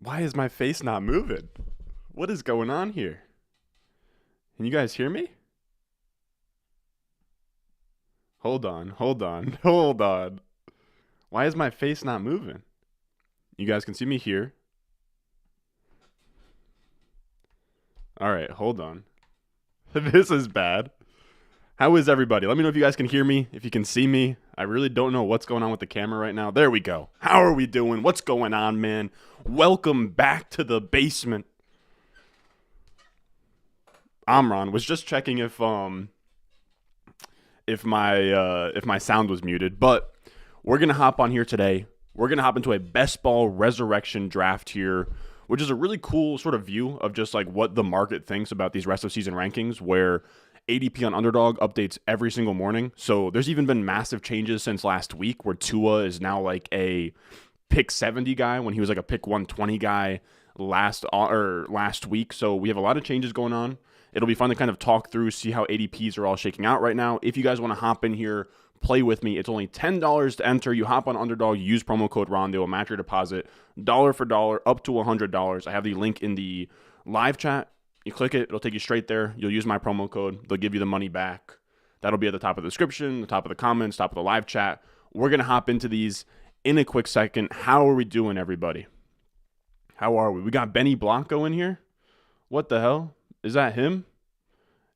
Why is my face not moving? What is going on here? Can you guys hear me? Hold on, hold on, hold on. Why is my face not moving? You guys can see me here. All right, hold on. This is bad. How is everybody? Let me know if you guys can hear me, if you can see me. I really don't know what's going on with the camera right now. There we go. How are we doing? What's going on, man? Welcome back to the basement. Amron was just checking if my sound was muted, but we're gonna hop on here today. We're gonna hop into a best ball resurrection draft here, which is a really cool sort of view of just like what the market thinks about these rest of season rankings, where ADP on Underdog updates every single morning. So there's even been massive changes since last week, where Tua is now like a pick 70 guy when he was like a pick 120 guy last week. So we have a lot of changes going on. It'll be fun to kind of talk through, see how ADPs are all shaking out right now. If you guys want to hop in here, play with me. It's only $10 to enter. You hop on Underdog, use promo code RON. They will match your deposit dollar for dollar up to $100. I have the link in the live chat. You click it, it'll take you straight there. You'll use my promo code. They'll give you the money back. That'll be at the top of the description, the top of the comments, top of the live chat. We're going to hop into these in a quick second. How are we doing, everybody? How are we? We got Benny Blanco in here. What the hell? Is that him?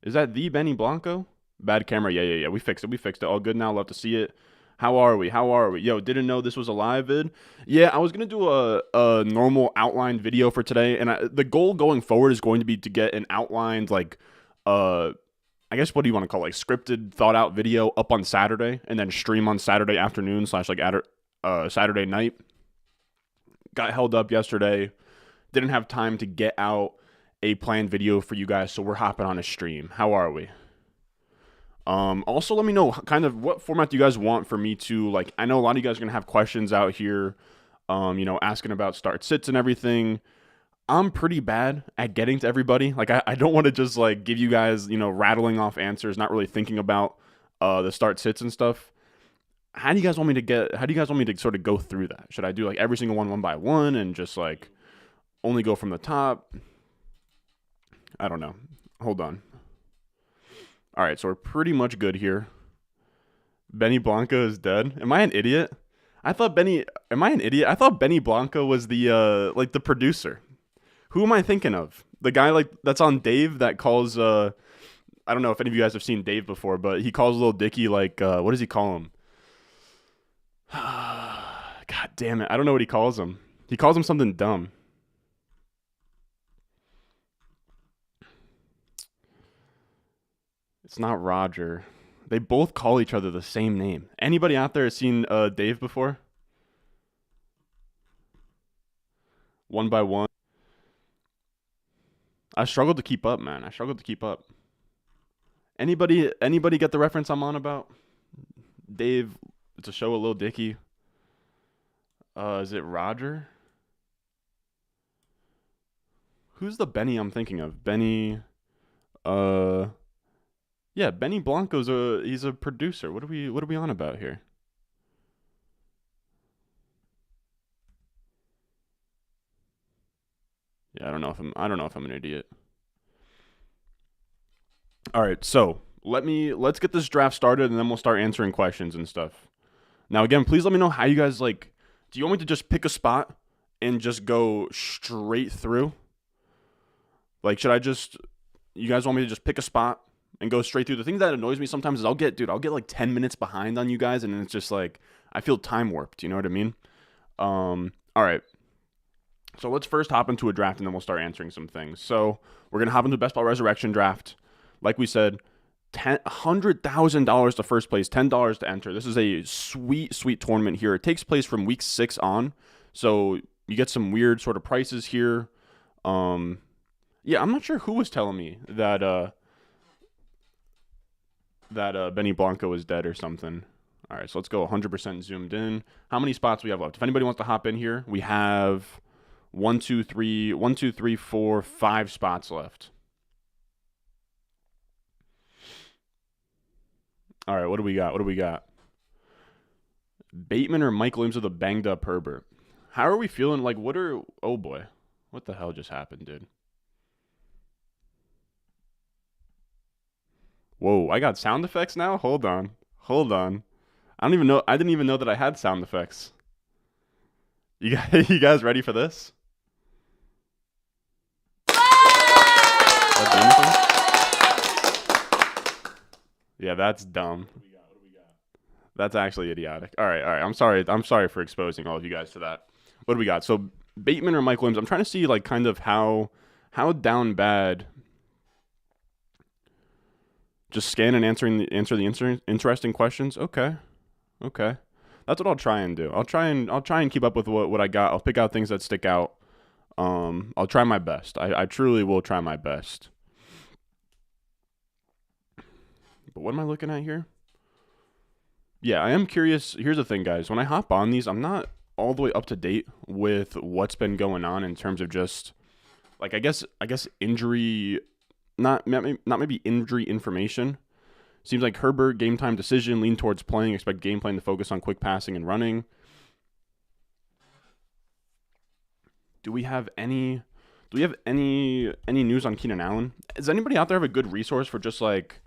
Is that the Benny Blanco? Bad camera. Yeah. We fixed it. All good now. Love to see it. How are we? Yo, didn't know this was a live vid. Yeah, I was going to do a normal outline video for today. And the goal going forward is going to be to get an outlined, like, I guess, what do you want to call it? Like, scripted, thought out video up on Saturday. And then stream on Saturday afternoon / Saturday night. Got held up yesterday. Didn't have time to get out a planned video for you guys, so we're hopping on a stream. How are we? Also, let me know kind of what format do you guys want for me to, like, I know a lot of you guys are going to have questions out here, asking about start sits and everything. I'm pretty bad at getting to everybody. Like, I don't want to just, like, give you guys, rattling off answers, not really thinking about the start sits and stuff. How do you guys want me to sort of go through that? Should I do, like, every single one by one and just, like, only go from the top? I don't know. Hold on. All right, so we're pretty much good here. Benny Blanco is dead. Am I an idiot? Am I an idiot? I thought Benny Blanco was the the producer. Who am I thinking of? The guy like that's on Dave that calls I don't know if any of you guys have seen Dave before, but he calls Lil Dicky like what does he call him? God damn it. I don't know what he calls him. He calls him something dumb. It's not Roger. They both call each other the same name. Anybody out there has seen Dave before? One by one. I struggled to keep up, man. Anybody get the reference I'm on about? Dave, it's a show with Lil Dicky. Is it Roger? Who's the Benny I'm thinking of? Benny, yeah, Benny Blanco's he's a producer. What are we on about here? Yeah, I don't know if I'm an idiot. All right, so let's get this draft started and then we'll start answering questions and stuff. Now again, please let me know how you guys like. Do you want me to just pick a spot and just go straight through? Like, you guys want me to just pick a spot and go straight through? The thing that annoys me sometimes is I'll get like 10 minutes behind on you guys, and it's just like I feel time warped. You know what I mean? All right. So let's first hop into a draft, and then we'll start answering some things. So we're gonna hop into Best Ball Resurrection draft. Like we said, $100,000 to first place, $10 to enter. This is a sweet tournament here. It takes place from week 6 on, so you get some weird sort of prices here. Yeah, I'm not sure who was telling me that Benny Blanco is dead or something. All right, so let's go 100% zoomed in. How many spots we have left? If anybody wants to hop in here, we have 1, 2, 3, 4, 5 spots left. All right, what do we got? Bateman or Mike Williams with a banged up Herbert? How are we feeling? Like, oh boy. What the hell just happened, dude? Whoa, I got sound effects now? Hold on. Hold on. I don't even know. I didn't even know that I had sound effects. You guys ready for this? Yeah, that's dumb. What do we got? That's actually idiotic. All right, all right. I'm sorry. I'm sorry for exposing all of you guys to that. What do we got? So Bateman or Mike Williams? I'm trying to see like kind of how down bad. Just scan and answer the interesting questions. Okay, okay. That's what I'll try and do. I'll try and keep up with what I got. I'll pick out things that stick out. I'll try my best. I truly will try my best. But what am I looking at here? Yeah, I am curious. Here's the thing, guys. When I hop on these, I'm not all the way up to date with what's been going on in terms of just like I guess injury, not maybe injury information. Seems like Herbert game time decision, lean towards playing, expect game plan to focus on quick passing and running. Do we have any news on Keenan Allen? Does anybody out there have a good resource for just like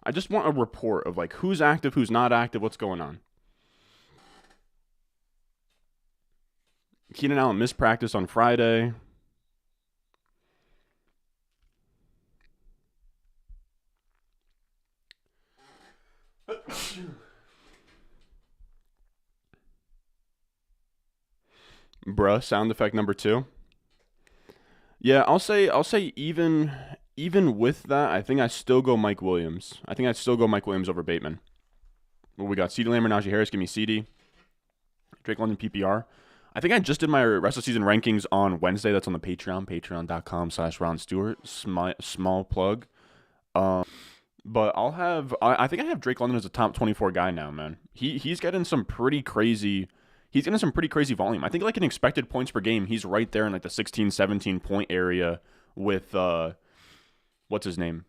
I just want a report of like who's active, who's not active, what's going on? Keenan Allen missed practice on Friday. Bruh, sound effect number 2. Yeah, I'll say even with that, I think I still go Mike Williams. I think I'd still go Mike Williams over Bateman. Well, we got CeeDee Lamb or Najee Harris. Give me CeeDee. Drake London PPR. I think I just did my rest of season rankings on Wednesday. That's on the Patreon, patreon.com/Ron Stewart. Small plug. But I think I have Drake London as a top 24 guy now, man. He's getting some pretty crazy. He's getting some pretty crazy volume. I think like in expected points per game, he's right there in like the 16, 17 point area with what's his name?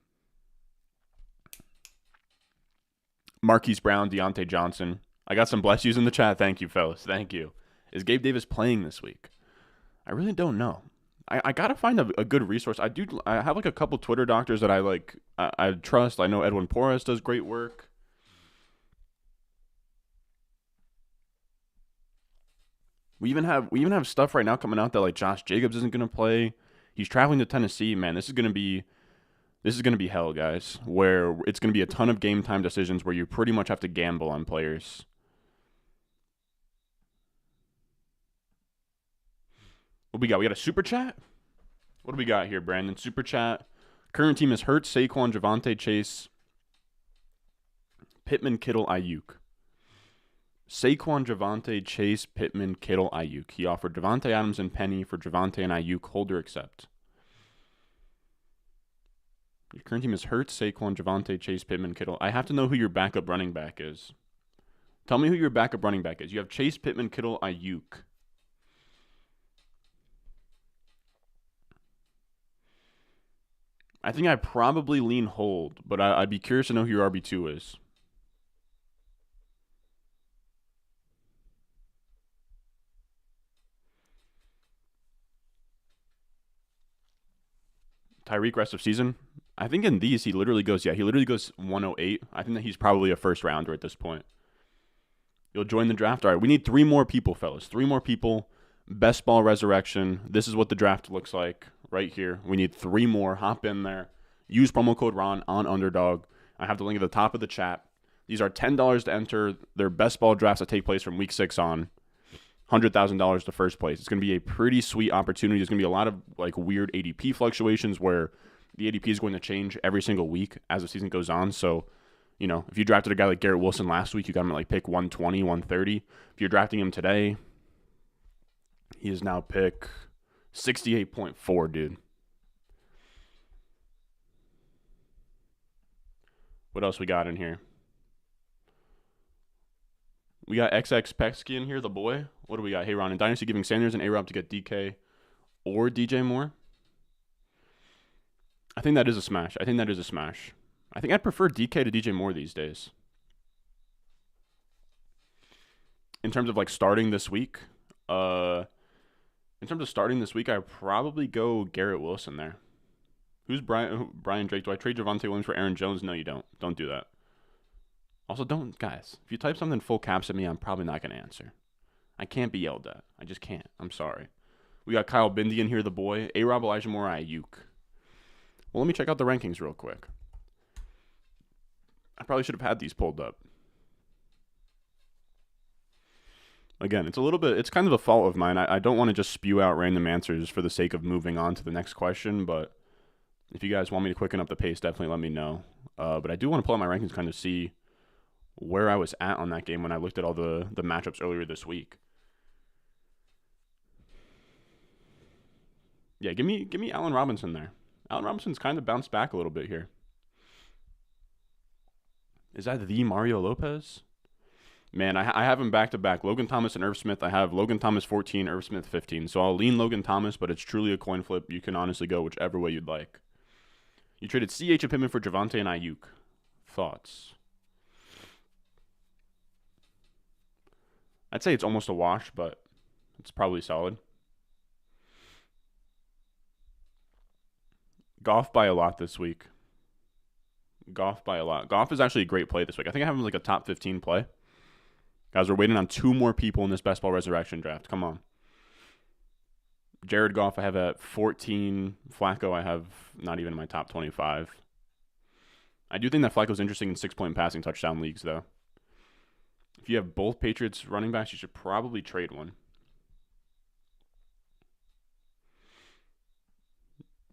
Marquise Brown, Deontay Johnson. I got some bless yous in the chat. Thank you, fellas. Thank you. Is Gabe Davis playing this week? I really don't know. I gotta find a good resource. I have like a couple Twitter doctors that I like. I trust. I know Edwin Porras does great work. We even have stuff right now coming out that like Josh Jacobs isn't gonna play. He's traveling to Tennessee. Man, this is gonna be hell, guys. Where it's gonna be a ton of game time decisions where you pretty much have to gamble on players. What we got? We got a super chat. What do we got here, Brandon? Super chat. Current team is Hurts, Saquon, Javonte, Chase, Pittman, Kittle, Ayuk. Saquon, Javonte, Chase, Pittman, Kittle, Ayuk. He offered Devontae Adams and Penny for Javonte and Ayuk. Holder accept. Your current team is Hurts, Saquon, Javonte, Chase, Pittman, Kittle. I have to know who your backup running back is. Tell me who your backup running back is. You have Chase, Pittman, Kittle, Ayuk. I think I probably lean hold, but I'd be curious to know who your RB2 is. Tyreek rest of season. I think in these he literally goes 108. I think that he's probably a first rounder at this point. You'll join the draft. All right, we need 3 more people, fellas. 3 more people. Best ball resurrection. This is what the draft looks like right here. We need 3 more. Hop in there. Use promo code Ron on Underdog. I have the link at the top of the chat. These are $10 to enter. They're best ball drafts that take place from week 6 on. $100,000 to first place. It's going to be a pretty sweet opportunity. There's going to be a lot of like weird ADP fluctuations where the ADP is going to change every single week as the season goes on. So, you know, if you drafted a guy like Garrett Wilson last week, you got him at like pick 120, 130. If you're drafting him today, he is now pick 68.4, dude. What else we got in here? We got XX Pesky in here, the boy. What do we got? Hey, Ron, in Dynasty giving Sanders and A-Rob to get DK or DJ Moore? I think that is a smash. I think I'd prefer DK to DJ Moore these days. In terms of like starting this week, in terms of starting this week, I probably go Garrett Wilson there. Who's Brian Drake? Do I trade Javonte Williams for Aaron Jones? No, you don't. Don't do that. Also, don't, guys. If you type something full caps at me, I'm probably not going to answer. I can't be yelled at. I just can't. I'm sorry. We got Kyle Bindy in here, the boy. A-Rob, Elijah Moore, Ayuk. Well, let me check out the rankings real quick. I probably should have had these pulled up. Again, it's kind of a fault of mine. I don't want to just spew out random answers for the sake of moving on to the next question, but if you guys want me to quicken up the pace, definitely let me know. But I do want to pull out my rankings, kind of see where I was at on that game when I looked at all the matchups earlier this week. Yeah, give me Allen Robinson there. Allen Robinson's kind of bounced back a little bit here. Is that the Mario Lopez? Man, I have him back-to-back. Logan Thomas and Irv Smith. I have Logan Thomas 14, Irv Smith 15. So I'll lean Logan Thomas, but it's truly a coin flip. You can honestly go whichever way you'd like. You traded C.H. and Pittman for Javonte and Ayuk. Thoughts? I'd say it's almost a wash, but it's probably solid. Goff by a lot this week. Goff by a lot. Goff is actually a great play this week. I think I have him like a top 15 play. Guys, we're waiting on 2 more people in this Best Ball Resurrection draft. Come on. Jared Goff, I have at 14. Flacco, I have not even in my top 25. I do think that Flacco's interesting in 6-point passing touchdown leagues, though. If you have both Patriots running backs, you should probably trade one.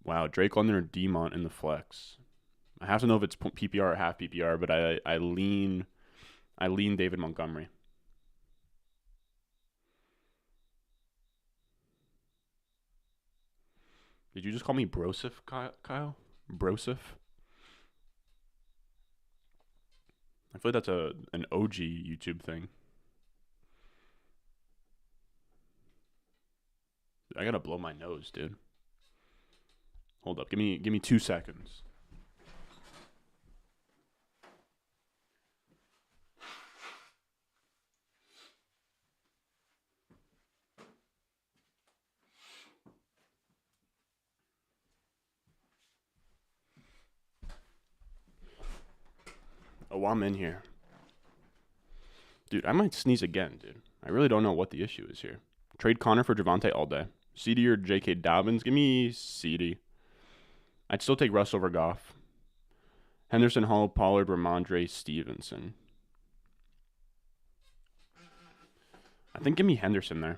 Wow, Drake London or Demont in the flex. I have to know if it's PPR or half PPR, but I lean David Montgomery. Did you just call me Brosif, Kyle? Brosif? I feel like that's an OG YouTube thing. I gotta blow my nose, dude. Hold up, give me 2 seconds. Oh, I'm in here. Dude, I might sneeze again, dude. I really don't know what the issue is here. Trade Connor for Javonte all day. CD or J.K. Dobbins? Give me CD. I'd still take Russ over Goff. Henderson, Hall, Pollard, Ramondre, Stevenson. I think give me Henderson there.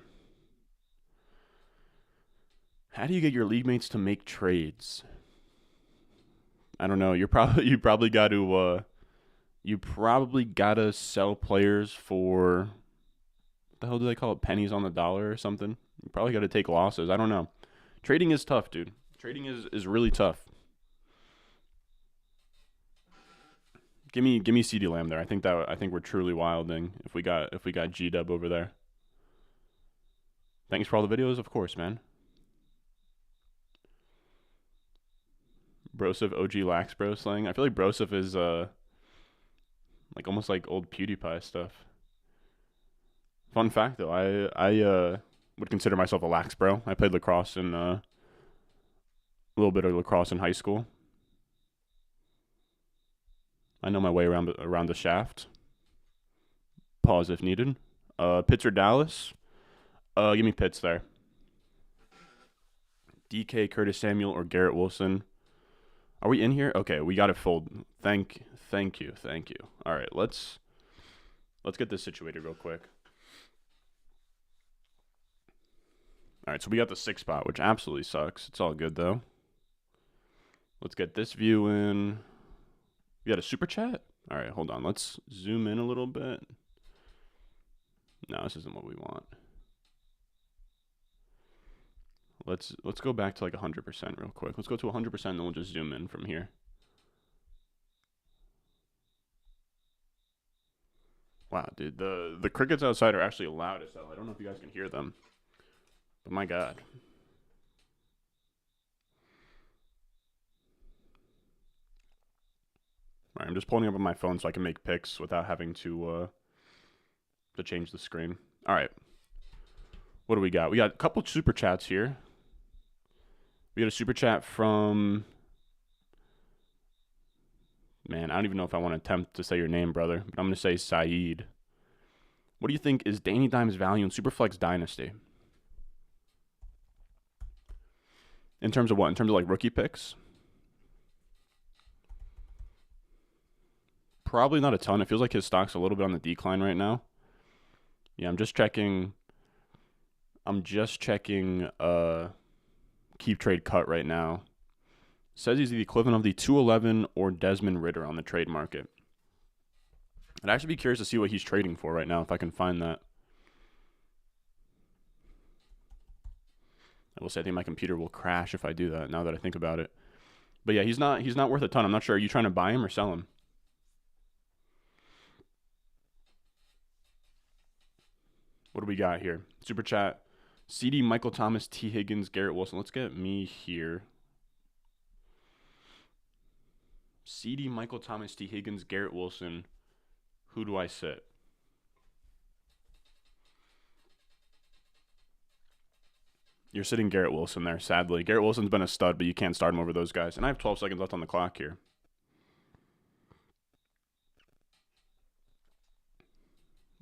How do you get your league mates to make trades? I don't know. You probably got to sell players for, what the hell do they call it? Pennies on the dollar or something. You probably got to take losses. I don't know. Trading is tough, dude. Trading is really tough. Give me CeeDee Lamb there. I think we're truly wilding if we got G-Dub over there. Thanks for all the videos, of course, man. Brosif OG Lax Bro slang. I feel like Brosif is like almost like old PewDiePie stuff. Fun fact though, I would consider myself a lax bro. I played lacrosse in a little bit of lacrosse in high school. I know my way around the shaft. Pause if needed. Pitts or Dallas? Give me Pitts there. DK, Curtis Samuel, or Garrett Wilson? Are we in here? Okay, we got it full. Thank you. All right, let's get this situated real quick. All right, so we got the 6 spot, which absolutely sucks. It's all good though. Let's get this view in. We got a super chat? All right, hold on. Let's zoom in a little bit. No, this isn't what we want. Let's go back to like 100% real quick. Let's go to 100%, and then we'll just zoom in from here. Wow, dude, the crickets outside are actually loud as hell. I don't know if you guys can hear them, but my God. All right, I'm just pulling up on my phone so I can make picks without having to change the screen. All right. What do we got? We got a couple super chats here. We got a super chat from... Man, I don't even know if I want to attempt to say your name, brother, but I'm going to say Saeed. What do you think is Danny Dimes' value in Superflex Dynasty? In terms of what? In terms of like rookie picks? Probably not a ton. It feels like his stock's a little bit on the decline right now. Yeah, I'm just checking keep trade cut right now. Says he's the equivalent of the 211 or Desmond Ridder on the trade market. I'd actually be curious to see what he's trading for right now if I can find that. I will say I think my computer will crash if I do that now that I think about it. But yeah, he's not worth a ton. I'm not sure. Are you trying to buy him or sell him? What do we got here? Super chat. CD, Michael Thomas, T. Higgins, Garrett Wilson. Let's get me here. CD, Michael Thomas, T. Higgins, Garrett Wilson. Who do I sit? You're sitting Garrett Wilson there, sadly. Garrett Wilson's been a stud, but you can't start him over those guys. And I have 12 seconds left on the clock here.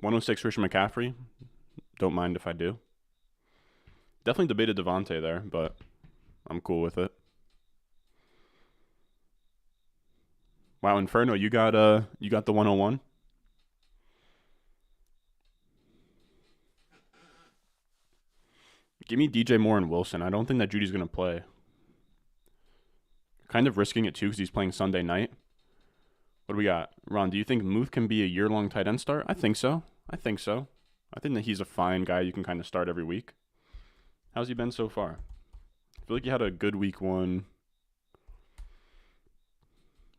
.106 Christian McCaffrey. Don't mind if I do. Definitely debated Devontae there, but I'm cool with it. Wow, Inferno, you got the 101. Give me DJ Moore and Wilson. I don't think that Judy's going to play. Kind of risking it, too, because he's playing Sunday night. What do we got? Ron, do you think Muth can be a year-long tight end start? I think so. I think that he's a fine guy you can kind of start every week. How's he been so far? I feel like he had a good week one.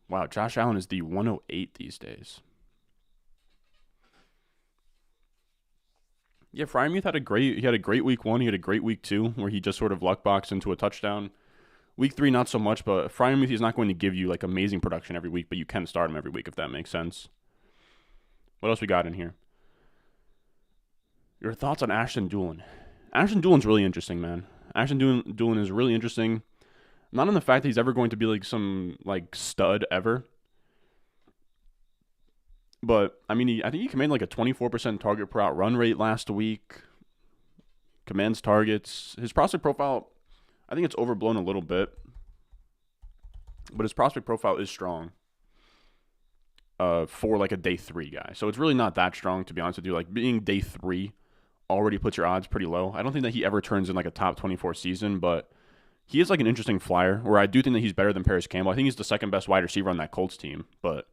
Wow, Josh Allen is the 108 these days. Yeah, Fryermuth had a great week one. He had a great week two where he just sort of luck boxed into a touchdown. Week three, not so much, but Fryermuth, he's not going to give you like amazing production every week, but you can start him every week if that makes sense. What else we got in here? Your thoughts on Ashton Dulin? Ashton Dulin's really interesting, man. Ashton Dulin is really interesting. Not in the fact that he's ever going to be like some like stud ever. But, I mean, I think he commanded like a 24% target per out run rate last week. Commands targets. His prospect profile, I think it's overblown a little bit. But his prospect profile is strong for like a day 3 guy. So it's really not that strong, to be honest with you. Like, being day 3 already puts your odds pretty low. I don't think that he ever turns in like a top 24 season, but he is like an interesting flyer where I do think that he's better than Paris Campbell. I think he's the second best wide receiver on that Colts team, but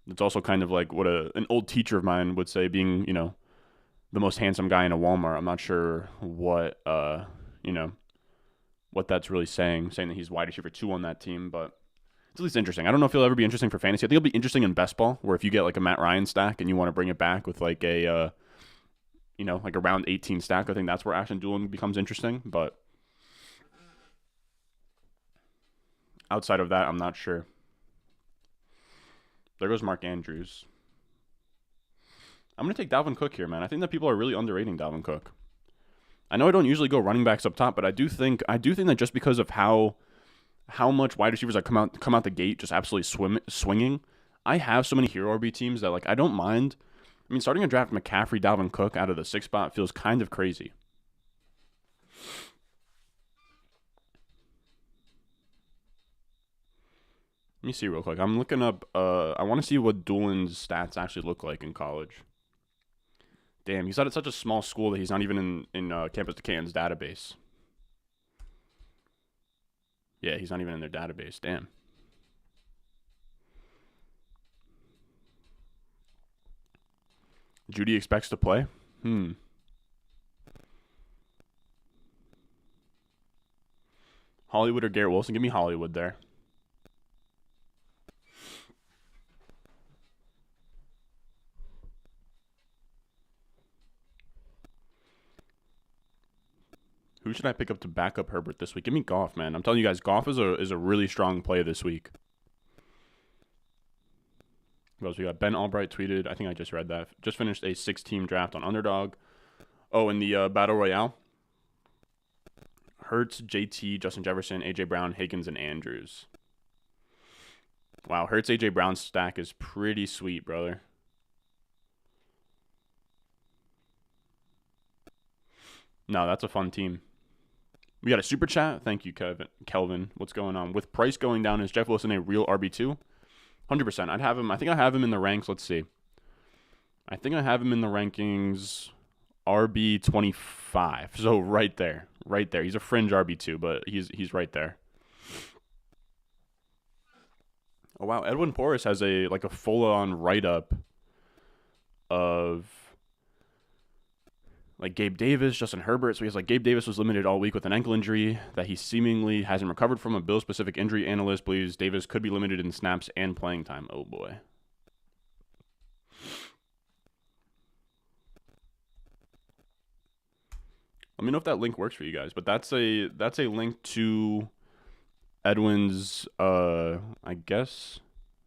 it's also kind of like what an old teacher of mine would say, being, you know, the most handsome guy in a Walmart. I'm not sure what, what that's really saying that he's wide receiver 2 on that team, but it's at least interesting. I don't know if he'll ever be interesting for fantasy. I think it'll be interesting in best ball, where if you get like a Matt Ryan stack and you want to bring it back with like a, like a round 18 stack, I think that's where Ashton Dulin becomes interesting, but outside of that, I'm not sure. There goes Mark Andrews. I'm going to take Dalvin Cook here, man. I think that people are really underrating Dalvin Cook. I know I don't usually go running backs up top, but I do think that just because of how much wide receivers come out the gate just absolutely swinging, I have so many hero RB teams that like I don't mind. I mean, starting a draft McCaffrey, Dalvin Cook out of the 6th spot feels kind of crazy. Let me see real quick. I'm looking up. I want to see what Dulin's stats actually look like in college. Damn, he's at such a small school that he's not even in Campus to Canton's database. Yeah, he's not even in their database. Damn. Judy expects to play? Hollywood or Garrett Wilson? Give me Hollywood there. Who should I pick up to back up Herbert this week? Give me Goff, man. I'm telling you guys, Goff is a really strong play this week. What else we got? Ben Albright tweeted, I think I just read that. Just finished a 6-team draft on Underdog. Oh, in the Battle Royale? Hurts, JT, Justin Jefferson, A.J. Brown, Higgins, and Andrews. Wow, Hurts, A.J. Brown's stack is pretty sweet, brother. No, that's a fun team. We got a super chat. Thank you, Kelvin. What's going on? With price going down, is Jeff Wilson a real RB2? 100%. I'd have him. I think I have him in the ranks. Let's see. I think I have him in the rankings RB25. So right there. Right there. He's a fringe RB2, but he's right there. Oh wow, Edwin Porras has a full-on write-up of like Gabe Davis, Justin Herbert. So he has like Gabe Davis was limited all week with an ankle injury that he seemingly hasn't recovered from. A Bill-specific injury analyst believes Davis could be limited in snaps and playing time. Oh boy. Let me know if that link works for you guys. But that's a link to Edwin's I guess.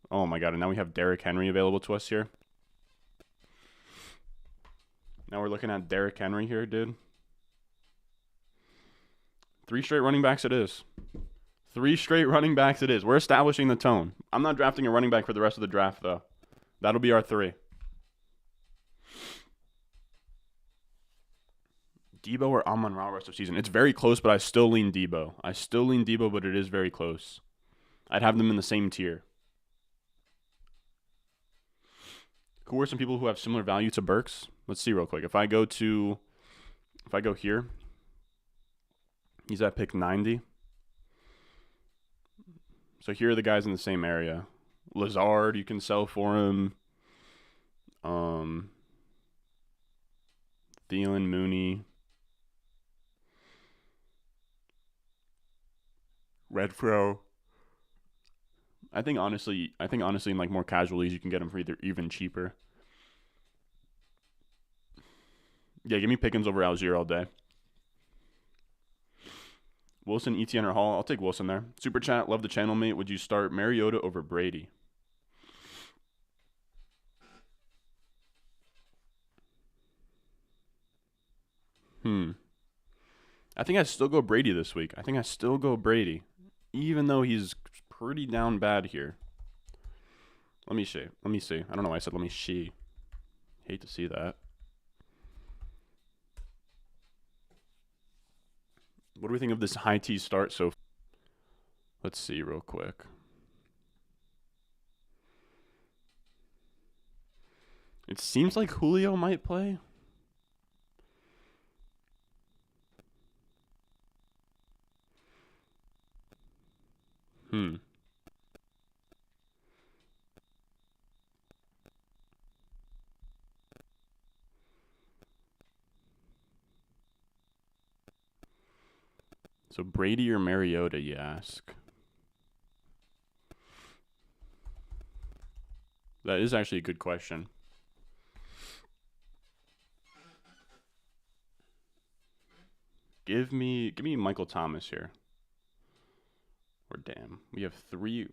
Oh my god, and now we have Derrick Henry available to us here. Now we're looking at Derrick Henry here, dude. 3 straight running backs it is. 3 straight running backs it is. We're establishing the tone. I'm not drafting a running back for the rest of the draft, though. That'll be our 3. Debo or Amon-Ra rest of season? It's very close, but I still lean Debo. But it is very close. I'd have them in the same tier. Who are some people who have similar value to Burks? Let's see real quick. If I go here, he's at pick 90. So here are the guys in the same area. Lazard, you can sell for him. Thielen, Mooney. Redfro. I think honestly in like more casual leagues you can get them for either even cheaper. Yeah, give me Pickens over Algier all day. Wilson, Etienne, or Hall? I'll take Wilson there. Super chat, love the channel, mate. Would you start Mariota over Brady? I think I still go Brady this week. Even though he's pretty down bad here. Let me see. I don't know why I said let me see. Hate to see that. What do we think of this high T start? So let's see real quick. It seems like Julio might play. So Brady or Mariota, you ask? That is actually a good question. Give me Michael Thomas here. Or damn, we have three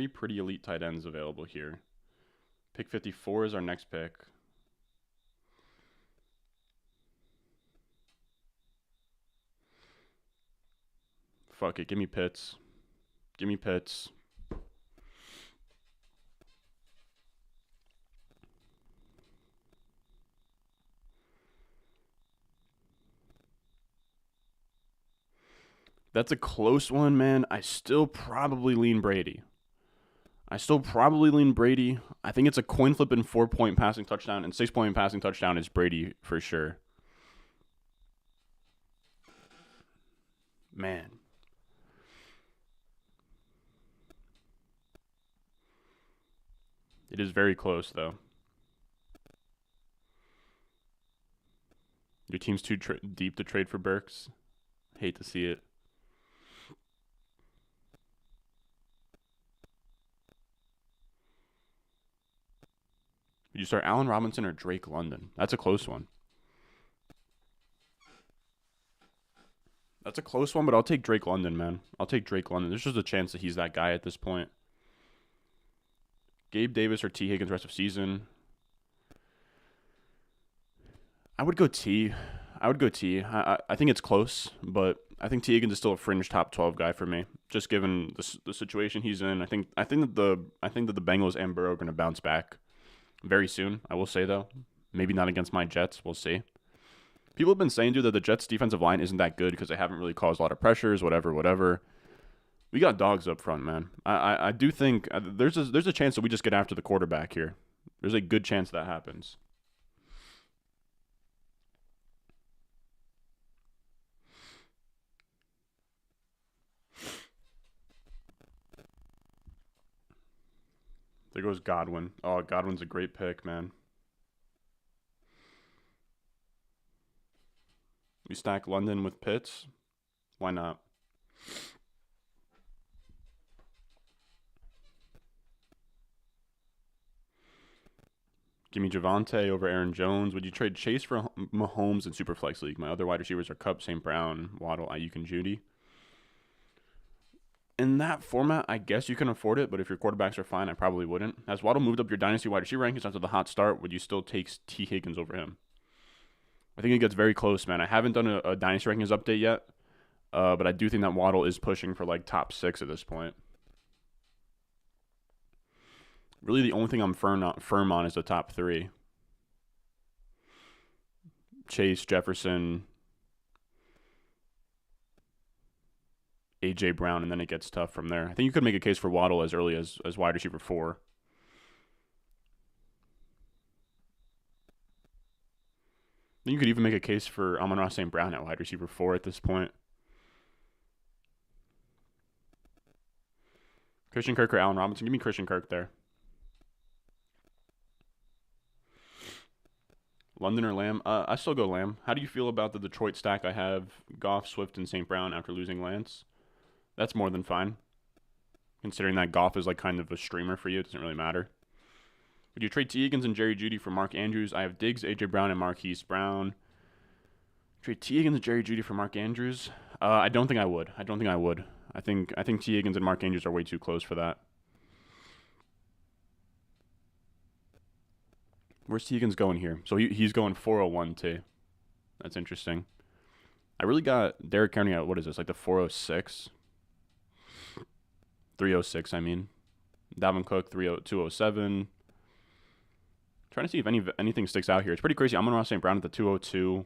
pretty elite tight ends available here. Pick 54 is our next pick. Fuck it, give me Pitts. That's a close one, man. I still probably lean Brady. I think it's a coin flip and 4-point passing touchdown, and 6-point passing touchdown is Brady for sure. Man. It is very close, though. Your team's too deep to trade for Burks. Hate to see it. Would you start Allen Robinson or Drake London? That's a close one. But I'll take Drake London, man. There's just a chance that he's that guy at this point. Gabe Davis or T. Higgins rest of season? I would go T. I would go T. I think it's close, but I think T. Higgins is still a fringe top 12 guy for me, just given the situation he's in. I think that the Bengals and Burrow are going to bounce back very soon. I will say though, maybe not against my Jets. We'll see. People have been saying, dude, that the Jets' defensive line isn't that good because they haven't really caused a lot of pressures, whatever. We got dogs up front, man. I do think there's a chance that we just get after the quarterback here. There's a good chance that happens. There goes Godwin. Oh, Godwin's a great pick, man. We stack London with Pitts. Why not? Give me Javonte over Aaron Jones. Would you trade Chase for Mahomes in Superflex League? My other wide receivers are Kupp, St. Brown, Waddle, Ayuk, and Judy. In that format, I guess you can afford it, but if your quarterbacks are fine, I probably wouldn't. Has Waddle moved up your dynasty wide receiver rankings after the hot start? Would you still take T. Higgins over him? I think it gets very close, man. I haven't done a dynasty rankings update yet, but I do think that Waddle is pushing for like top 6 at this point. Really, the only thing I'm firm on is the top 3. Chase, Jefferson, A.J. Brown, and then it gets tough from there. I think you could make a case for Waddle as early as wide receiver 4. You could even make a case for Amon-Ra St. Brown at wide receiver 4 at this point. Christian Kirk or Allen Robinson? Give me Christian Kirk there. London or Lamb? I still go Lamb. How do you feel about the Detroit stack? I have Goff, Swift, and St. Brown after losing Lance. That's more than fine. Considering that Goff is like kind of a streamer for you, it doesn't really matter. Would you trade T. Higgins and Jerry Jeudy for Mark Andrews? I have Diggs, A.J. Brown, and Marquise Brown. Trade T. Higgins and Jerry Jeudy for Mark Andrews? I don't think I would. I think T. Higgins and Mark Andrews are way too close for that. Where's T. Higgins going here? So he's going 401 too. That's interesting. I really got Derrick Henry at, what is this, like the 406? 306, I mean. Dalvin Cook, 207. Trying to see if anything sticks out here. It's pretty crazy. Amon-Ra St. Brown at the 202.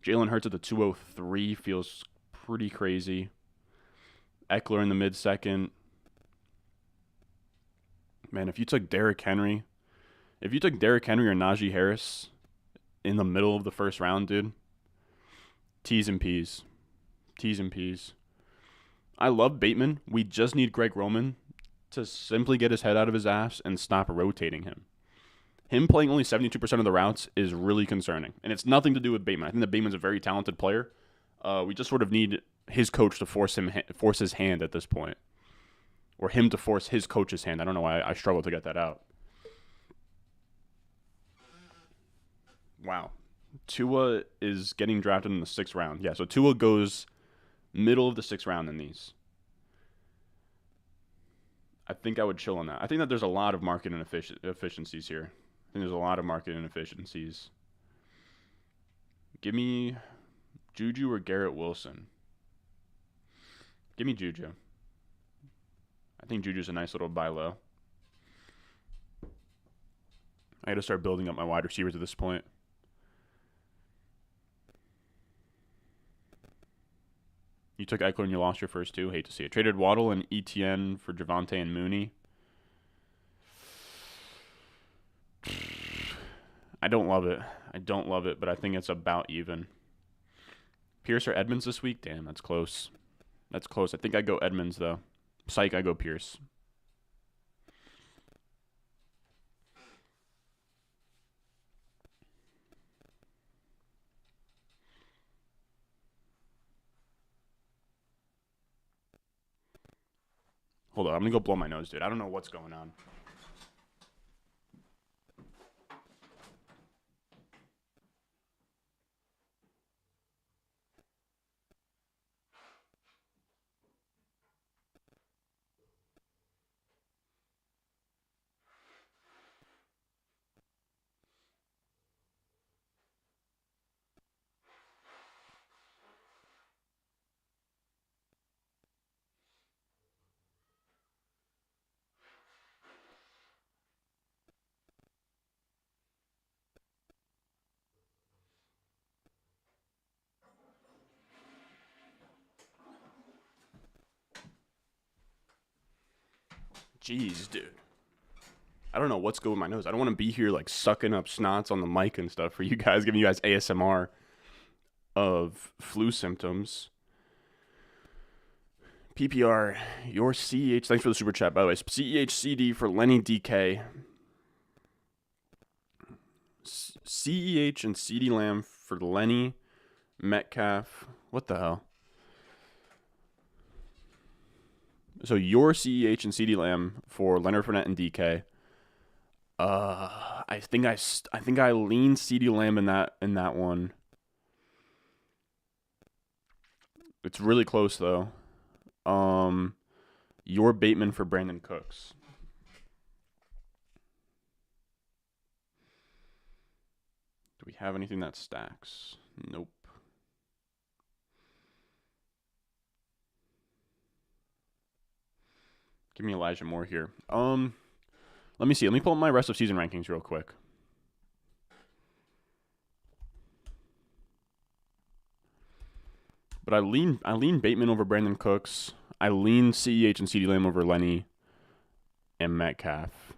Jalen Hurts at the 203 feels pretty crazy. Eckler in the mid-second. Man, if you took Derrick Henry or Najee Harris in the middle of the first round, dude, T's and P's. I love Bateman. We just need Greg Roman to simply get his head out of his ass and stop rotating him. Him playing only 72% of the routes is really concerning. And it's nothing to do with Bateman. I think that Bateman's a very talented player. We just sort of need his coach to force his hand at this point. Or him to force his coach's hand. I don't know why I struggle to get that out. Wow. Tua is getting drafted in the 6th round. Yeah, so Tua goes middle of the 6th round in these. I think I would chill on that. I think that there's a lot of market inefficiencies here. Give me Juju or Garrett Wilson. Give me Juju. I think Juju's a nice little buy low. I got to start building up my wide receivers at this point. You took Eckler and you lost your first 2. Hate to see it. Traded Waddle and ETN for Javonte and Mooney. I don't love it, but I think it's about even. Pierce or Edmonds this week? Damn, that's close. I think I go Edmonds, though. Psych, I go Pierce. Hold on, I'm going to go blow my nose, dude. I don't know what's going on. Jeez, dude. I don't know what's going with my nose. I don't want to be here like sucking up snots on the mic and stuff for you guys, giving you guys ASMR of flu symptoms. PPR, your CEH. Thanks for the super chat, by the way. CEH CD for Lenny DK. CEH and CD Lamb for Lenny Metcalf. What the hell? So your CEH and CD Lamb for Leonard Fournette and DK. I think I lean CD Lamb in that one. It's really close though. Your Bateman for Brandon Cooks. Do we have anything that stacks? Nope. Give me Elijah Moore here. Let me see. Let me pull up my rest of season rankings real quick. But I lean Bateman over Brandon Cooks. I lean CEH and CD Lamb over Lenny and Metcalf.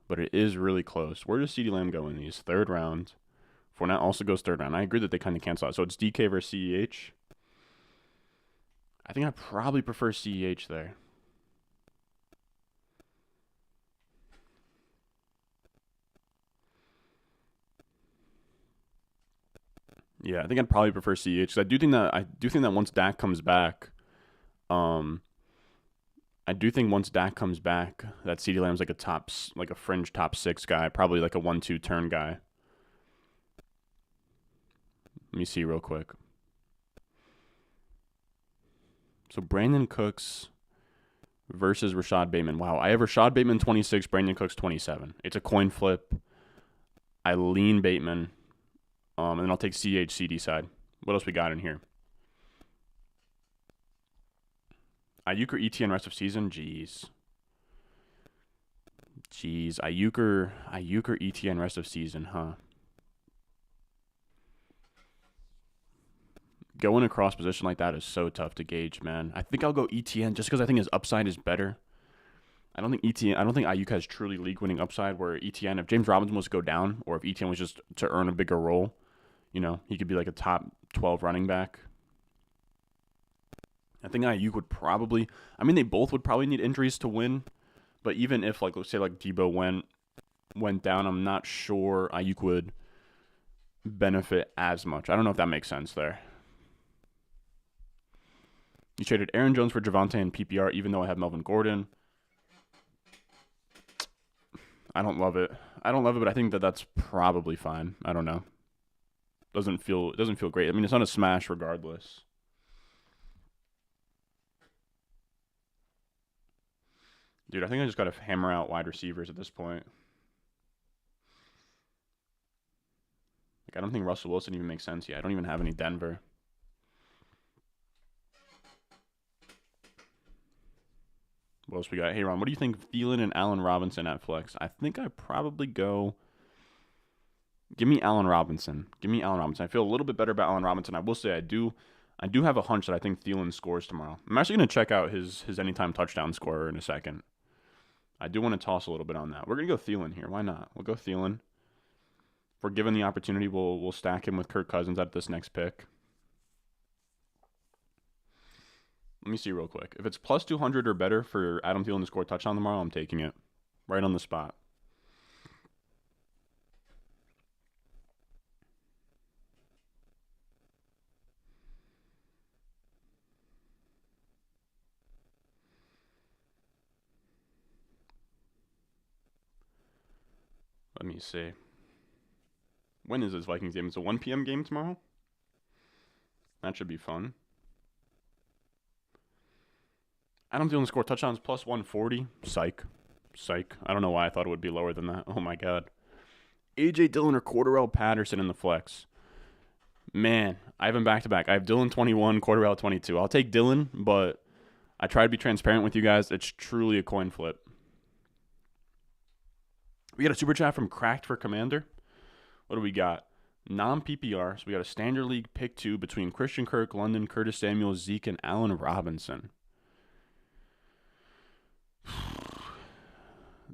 But it is really close. Where does CD Lamb go in these? Third round. Fournette also goes third round. I agree that they kind of cancel out. So it's DK versus CEH. I think I probably prefer CEH there. Yeah, I think I'd probably prefer CEH because I do think that once Dak comes back, I do think once Dak comes back, that CeeDee Lamb's like a fringe top 6 guy, probably like a 1-2 turn guy. Let me see real quick. So Brandon Cooks versus Rashad Bateman. Wow, I have Rashad Bateman 26, Brandon Cooks 27. It's a coin flip. I lean Bateman, and then I'll take CH CD side. What else we got in here? Ayuk or ETN rest of season? Jeez. Ayuk or ETN rest of season, huh? Going across position like that is so tough to gauge, man. I think I'll go ETN just because I think his upside is better. I don't think Ayuk has truly league-winning upside where ETN, if James Robinson was to go down or if ETN was just to earn a bigger role, he could be like a top 12 running back. I think Ayuk would probably, they both would probably need injuries to win, but even if, let's say Debo went down, I'm not sure Ayuk would benefit as much. I don't know if that makes sense there. You traded Aaron Jones for Javonte and PPR, even though I have Melvin Gordon. I don't love it, but I think that's probably fine. I don't know. It doesn't feel great. It's not a smash regardless. Dude, I think I just got to hammer out wide receivers at this point. I don't think Russell Wilson even makes sense yet. I don't even have any Denver. What else we got? Hey, Ron, what do you think Thielen and Allen Robinson at flex? I think I probably go... Give me Allen Robinson. I feel a little bit better about Allen Robinson. I will say I do have a hunch that I think Thielen scores tomorrow. I'm actually going to check out his anytime touchdown scorer in a second. I do want to toss a little bit on that. We're going to go Thielen here. Why not? We'll go Thielen. If we're given the opportunity, we'll stack him with Kirk Cousins at this next pick. Let me see real quick. If it's plus 200 or better for Adam Thielen to score a touchdown tomorrow, I'm taking it. Right on the spot. Let me see. When is this Vikings game? It's a 1 p.m. game tomorrow? That should be fun. Adam Thielen score touchdowns plus 140. Psych. I don't know why I thought it would be lower than that. Oh my god. AJ Dillon or Cordarrelle Patterson in the flex. Man, I have him back-to-back. I have Dillon 21, Cordarrelle 22. I'll take Dillon, but I try to be transparent with you guys. It's truly a coin flip. We got a super chat from Cracked for Commander. What do we got? Non-PPR. So we got a standard league pick 2 between Christian Kirk, London, Curtis Samuel, Zeke, and Allen Robinson.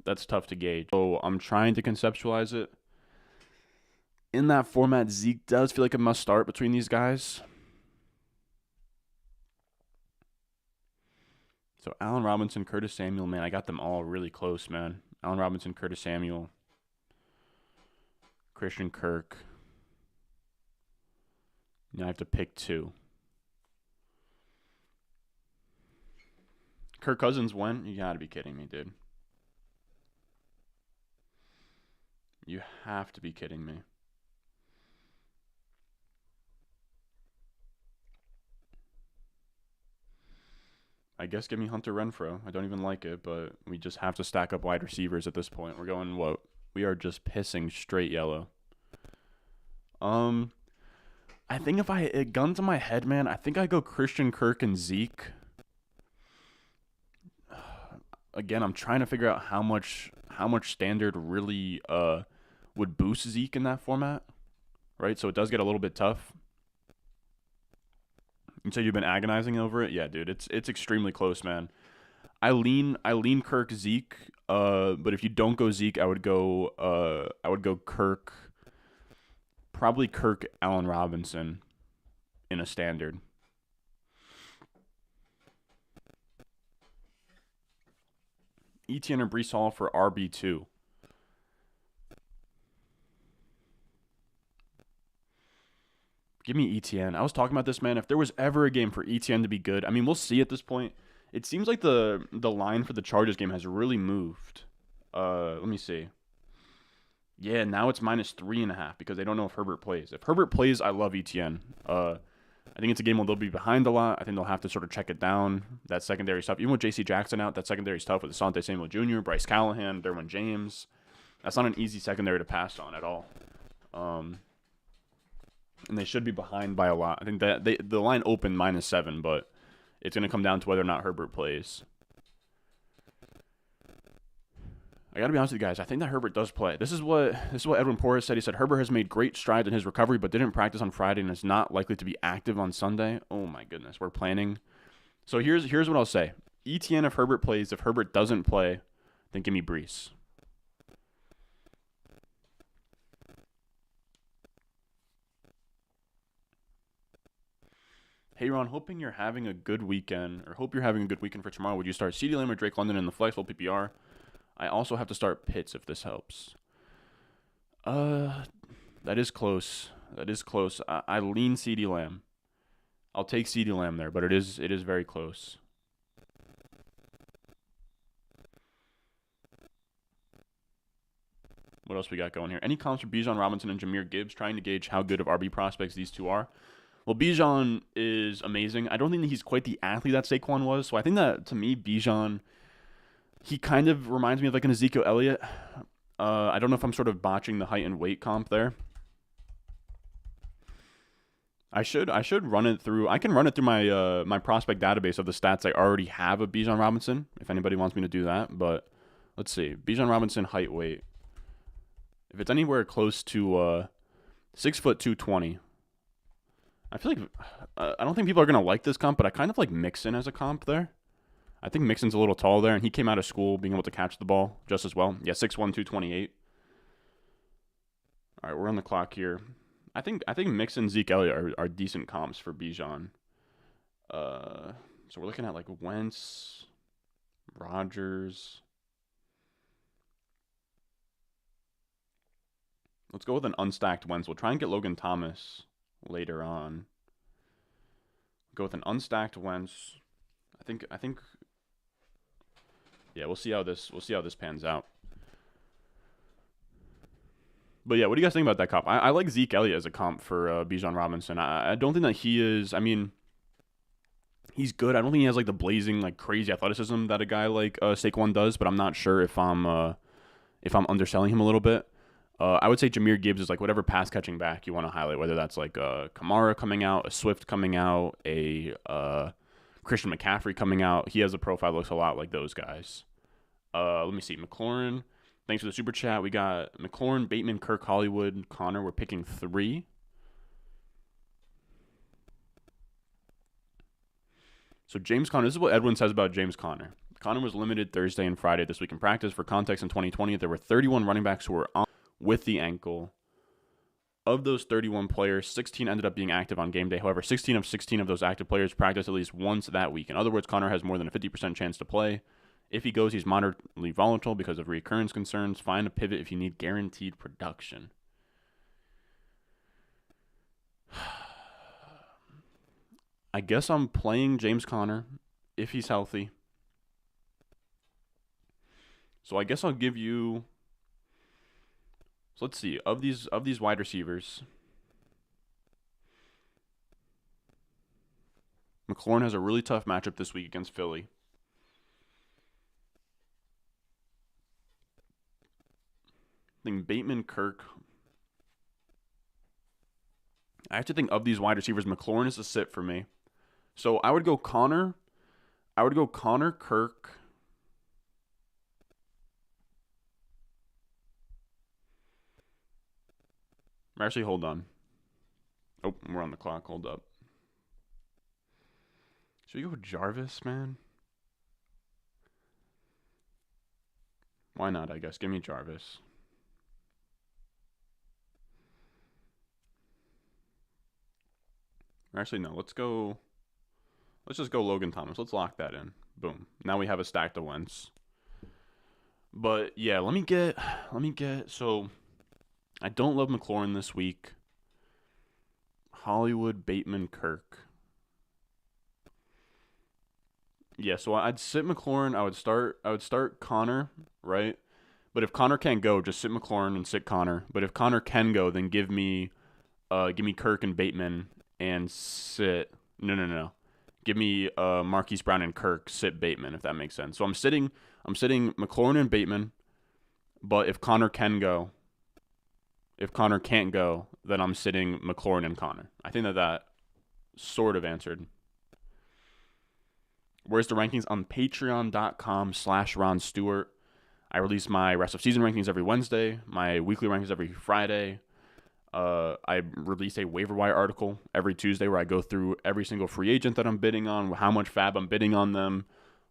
that's tough to gauge. So I'm trying to conceptualize it. In that format, Zeke does feel like a must start between these guys. So Allen Robinson, Curtis Samuel, man, I got them all really close, man. Allen Robinson, Curtis Samuel, Christian Kirk. Now I have to pick two. Kirk Cousins went? You gotta be kidding me, dude. You have to be kidding me. I guess give me Hunter Renfrow. I don't even like it, but we just have to stack up wide receivers at this point. We're going what? We are just pissing straight yellow. I think if gun to my head, man, I think I go Christian Kirk and Zeke. Again, I'm trying to figure out how much standard really would boost Zeke in that format, right? So it does get a little bit tough. You said you've been agonizing over it? Yeah, dude, it's extremely close, man. I lean Kirk Zeke, but if you don't go Zeke, I would go Kirk, probably Kirk Allen Robinson in a standard. Etienne or Breece Hall for RB2. Give me Etienne. I was talking about this, man. If there was ever a game for Etienne to be good, I mean, we'll see at this point. It seems like the line for the Chargers game has really moved. Let me see. Yeah, now it's -3.5 because they don't know if Herbert plays. If Herbert plays, I love Etienne. I think it's a game where they'll be behind a lot. I think they'll have to sort of check it down. That secondary stuff, even with J.C. Jackson out, that secondary stuff with Asante Samuel Jr., Bryce Callahan, Derwin James. That's not an easy secondary to pass on at all. And they should be behind by a lot. I think that the line opened -7, but it's going to come down to whether or not Herbert plays. I got to be honest with you guys. I think that Herbert does play. This is what Edwin Porras said. He said Herbert has made great strides in his recovery, but didn't practice on Friday and is not likely to be active on Sunday. Oh my goodness, we're planning. So here's what I'll say. Etienne if Herbert plays. If Herbert doesn't play, then give me Breece. Hey Ron, hoping you're having a good weekend, or hope you're having a good weekend for tomorrow. Would you start CeeDee Lamb or Drake London in the flexible PPR? I also have to start Pitts if this helps. That is close. I lean CeeDee Lamb. I'll take CeeDee Lamb there, but it is very close. What else we got going here? Any comps for Bijan Robinson and Jahmyr Gibbs? Trying to gauge how good of RB prospects these two are. Well, Bijan is amazing. I don't think that he's quite the athlete that Saquon was. So I think that, to me, Bijan, he kind of reminds me of like an Ezekiel Elliott. I don't know if I'm sort of botching the height and weight comp there. I should run it through. I can run it through my my prospect database of the stats I already have of Bijan Robinson, if anybody wants me to do that. But let's see. Bijan Robinson height weight. If it's anywhere close to 6 foot 220. I feel like I don't think people are going to like this comp, but I kind of like Mixon as a comp there. I think Mixon's a little tall there, and he came out of school being able to catch the ball just as well. Yeah, 6'1", 228. All right, we're on the clock here. I think Mixon, Zeke Elliott are decent comps for Bijan. So we're looking at like Wentz, Rodgers. Let's go with an unstacked Wentz. We'll try and get Logan Thomas later on. Go with an unstacked Wentz. I think yeah, we'll see how this pans out. But yeah, what do you guys think about that comp? I like Zeke Elliott as a comp for Bijan Robinson. I don't think that he is, I mean, he's good. I don't think he has like the blazing, like crazy athleticism that a guy like Saquon does, but I'm not sure if I'm underselling him a little bit. I would say Jahmyr Gibbs is like whatever pass catching back you want to highlight, whether that's like Kamara coming out, a Swift coming out, a Christian McCaffrey coming out. He has a profile that looks a lot like those guys. Let me see. McLaurin, thanks for the super chat. We got McLaurin, Bateman, Kirk, Hollywood, Connor. We're picking 3. So James Conner, this is what Edwin says about James Conner. Connor was limited Thursday and Friday this week in practice. For context, in 2020, there were 31 running backs who were on with the ankle. Of those 31 players, 16 ended up being active on game day. However, 16 of those active players practiced at least once that week. In other words, Connor has more than a 50% chance to play. If he goes, he's moderately volatile because of recurrence concerns. Find a pivot if you need guaranteed production. I guess I'm playing James Conner if he's healthy. So I guess I'll give you. So let's see. Of these wide receivers, McLaurin has a really tough matchup this week against Philly. I think Bateman, Kirk. I have to think of these wide receivers. McLaurin is a sit for me. So I would go Connor. Kirk. Actually, hold on. Oh, we're on the clock. Hold up. Should we go with Jarvis, man? Why not, I guess. Give me Jarvis. Actually, no. Let's just go Logan Thomas. Let's lock that in. Boom. Now we have a stack to Wentz. But yeah, let me get so I don't love McLaurin this week. Hollywood, Bateman, Kirk. Yeah, so I'd sit McLaurin. I would start Connor, right? But if Connor can't go, just sit McLaurin and sit Connor. But if Connor can go, then give me Kirk and Bateman and sit. No. Give me Marquise Brown and Kirk, sit Bateman, if that makes sense. So I'm sitting McLaurin and Bateman, but if Connor can go, if Connor can't go, then I'm sitting McLaurin and Connor. I think that sort of answered. Where's the rankings? On patreon.com/Ron Stewart. I release my rest of season rankings every Wednesday, my weekly rankings every Friday. I release a waiver wire article every Tuesday where I go through every single free agent that I'm bidding on, how much fab I'm bidding on them,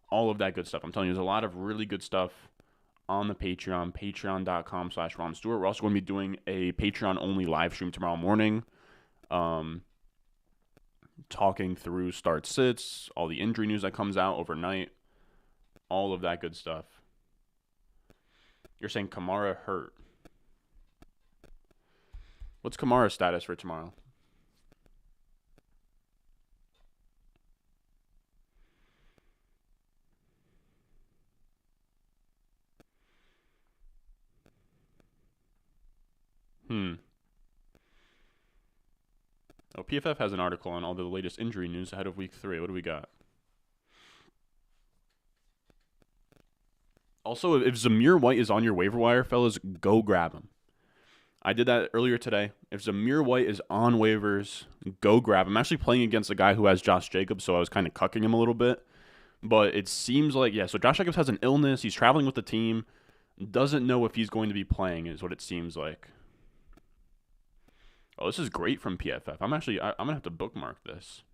all of that good stuff. I'm telling you, there's a lot of really good stuff on the Patreon, patreon.com/Ron Stewart. We're also going to be doing a Patreon-only live stream tomorrow morning, talking through start sits, all the injury news that comes out overnight, all of that good stuff. You're saying Kamara hurt. What's Kamara's status for tomorrow? Oh, PFF has an article on all the latest injury news ahead of week 3. What do we got? Also, if Zamir White is on your waiver wire, fellas, go grab him. I did that earlier today. If Zamir White is on waivers, go grab him. I'm actually playing against a guy who has Josh Jacobs, so I was kind of cucking him a little bit. But it seems like, so Josh Jacobs has an illness. He's traveling with the team. Doesn't know if he's going to be playing, is what it seems like. Oh, this is great from PFF. I'm going to have to bookmark this.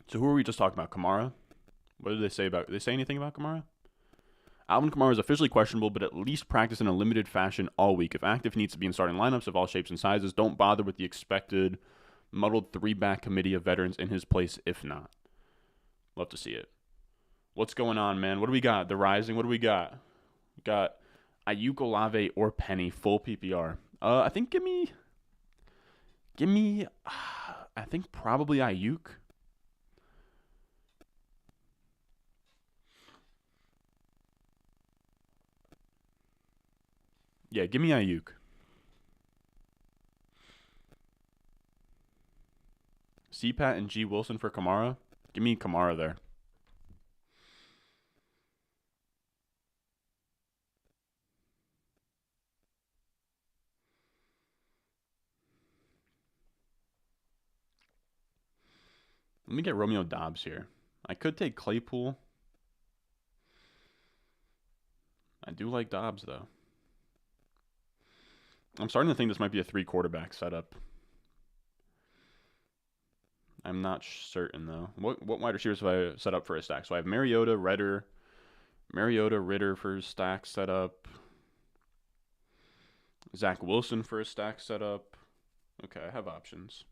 So who are we just talking about? Kamara? What did they say about, did they say anything about Kamara? Alvin Kamara is officially questionable, but at least practice in a limited fashion all week. If active, he needs to be in starting lineups of all shapes and sizes. Don't bother with the expected muddled 3-back committee of veterans in his place if not. Love to see it. What's going on, man? What do we got? The Rising, what do we got? We got Ayuk, Olave, or Penny, full PPR. I think give me, I think probably Ayuk. Yeah, give me Ayuk. CPAT and G. Wilson for Kamara. Give me Kamara there. Let me get Romeo Dobbs here. I could take Claypool. I do like Dobbs, though. I'm starting to think this might be a 3-quarterback setup. I'm not certain though. What wide receivers have I set up for a stack? So I have Mariota, Ritter for a stack set up. Zach Wilson for a stack set up. Okay, I have options.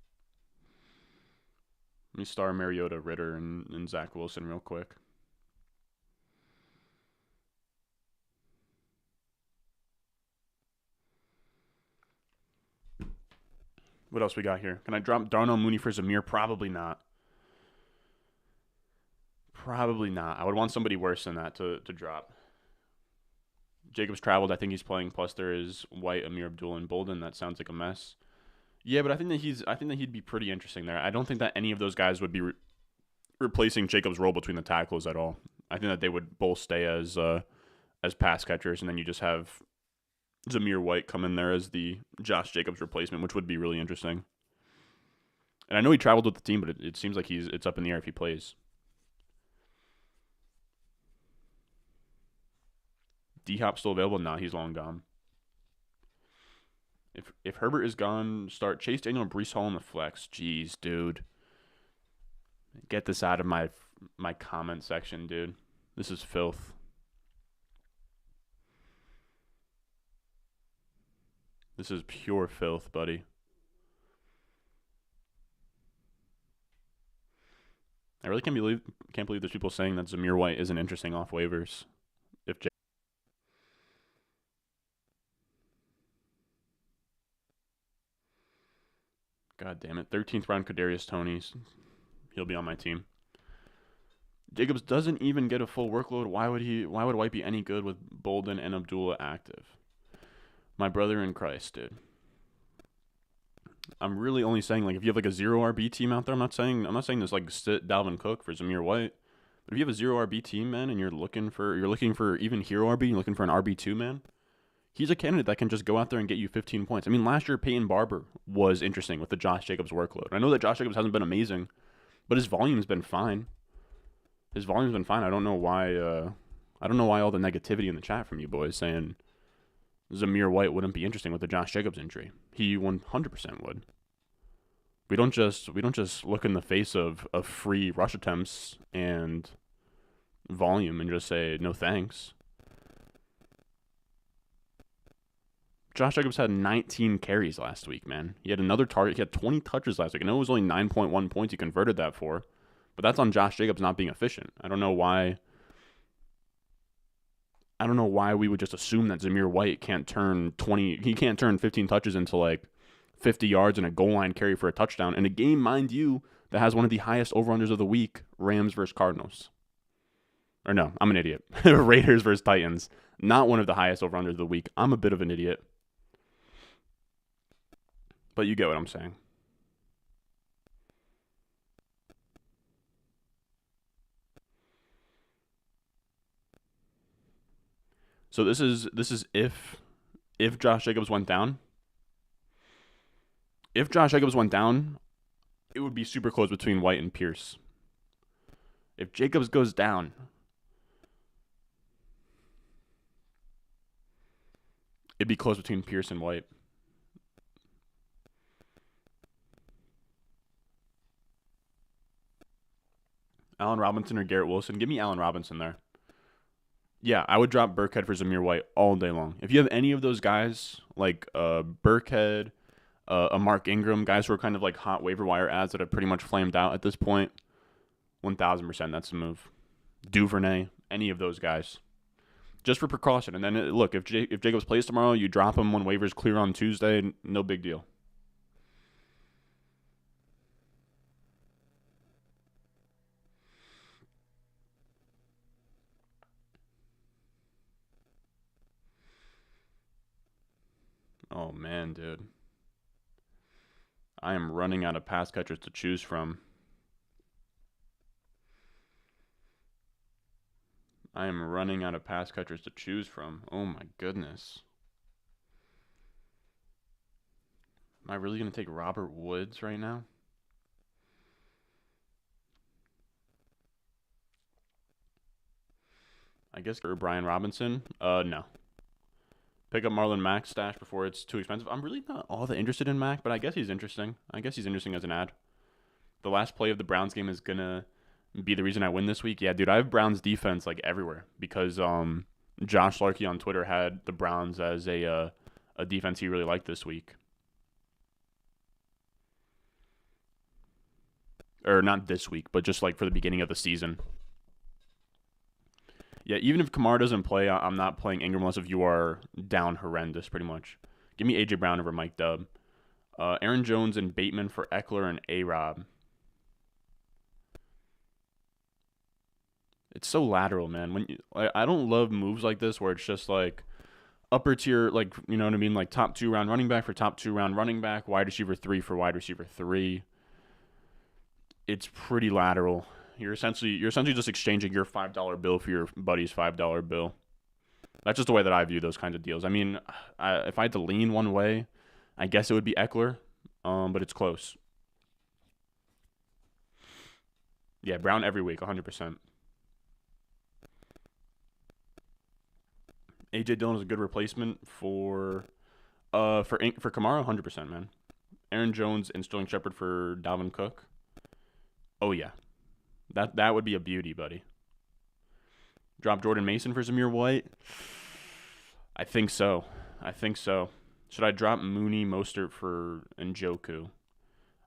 Let me star Mariota, Ritter, and Zach Wilson real quick. What else we got here? Can I drop Darnell Mooney for Zamir? Probably not. Probably not. I would want somebody worse than that to drop. Jacobs traveled. I think he's playing. Plus, there is White, Amir Abdul, and Bolden. That sounds like a mess. Yeah, but I think that he'd be pretty interesting there. I don't think that any of those guys would be replacing Jacobs' role between the tackles at all. I think that they would both stay as pass catchers, and then you just have Zamir White come in there as the Josh Jacobs replacement, which would be really interesting. And I know he traveled with the team, but it seems like it's up in the air if he plays. D-Hop still available? Nah, he's long gone. If Herbert is gone, start Chase Daniel, Breece Hall in the flex. Jeez, dude. Get this out of my comment section, dude. This is filth. This is pure filth, buddy. I really can't believe there's people saying that Zamir White isn't interesting off waivers. God damn it. 13th round Kadarius Toney's. He'll be on my team. Jacobs doesn't even get a full workload. Why would White be any good with Bolden and Abdullah active? My brother in Christ, dude. I'm really only saying, like, if you have like a 0 RB team out there, I'm not saying this like sit Dalvin Cook for Zamir White. But if you have a 0 RB team, man, and you're looking for even hero RB, you're looking for an RB2, man, he's a candidate that can just go out there and get you 15 points. I mean, last year Peyton Barber was interesting with the Josh Jacobs workload. I know that Josh Jacobs hasn't been amazing, but his volume's been fine. I don't know why all the negativity in the chat from you boys saying Zamir White wouldn't be interesting with the Josh Jacobs injury. He 100% would. We don't just look in the face of free rush attempts and volume and just say no thanks. Josh Jacobs had 19 carries last week, man. He had another target. He had 20 touches last week. I know it was only 9.1 points he converted that for, but that's on Josh Jacobs not being efficient. I don't know why we would just assume that Zamir White can't turn 15 touches into like 50 yards and a goal line carry for a touchdown in a game, mind you, that has one of the highest over-unders of the week, Rams versus Cardinals. Or no, I'm an idiot. Raiders versus Titans. Not one of the highest over-unders of the week. I'm a bit of an idiot. But you get what I'm saying. So this is if Josh Jacobs went down. If Josh Jacobs went down, it would be super close between White and Pierce. If Jacobs goes down, it'd be close between Pierce and White. Allen Robinson or Garrett Wilson? Give me Allen Robinson there. Yeah, I would drop Burkhead for Zamir White all day long. If you have any of those guys, like Burkhead, a Mark Ingram, guys who are kind of like hot waiver wire ads that have pretty much flamed out at this point, 1,000%, that's the move. Duvernay, any of those guys. Just for precaution. And then, look, if Jacobs plays tomorrow, you drop him when waivers clear on Tuesday, no big deal. Oh, man, dude. I am running out of pass catchers to choose from. Oh, my goodness. Am I really going to take Robert Woods right now? I guess for Brian Robinson? No. Pick up Marlon Mack's stash before it's too expensive. I'm really not all that interested in Mack, but I guess he's interesting. I guess he's interesting as an ad. The last play of the Browns game is gonna be the reason I win this week. Yeah, dude, I have Browns defense like everywhere because Josh Larkey on Twitter had the Browns as a defense he really liked this week. Or not this week, but just like for the beginning of the season. Yeah, even if Kamara doesn't play, I'm not playing Ingram unless if you are down horrendous, pretty much. Give me A.J. Brown over Mike Dubb. Aaron Jones and Bateman for Eckler and A-Rob. It's so lateral, man. I don't love moves like this where it's just like upper tier, like, you know what I mean? Like top 2 round running back for top 2 round running back, wide receiver 3 for wide receiver 3. It's pretty lateral. You're essentially just exchanging your $5 bill for your buddy's $5 bill. That's just the way that I view those kinds of deals. I mean, if I had to lean one way, I guess it would be Eckler, but it's close. Yeah, Brown every week, 100%. A.J. Dillon is a good replacement for Kamara, 100%, man. Aaron Jones and Sterling Shepard for Dalvin Cook. Oh yeah, that would be a beauty, buddy. Drop Jordan Mason for Zamir White. I think so. Should I drop Mooney, Mostert for Njoku?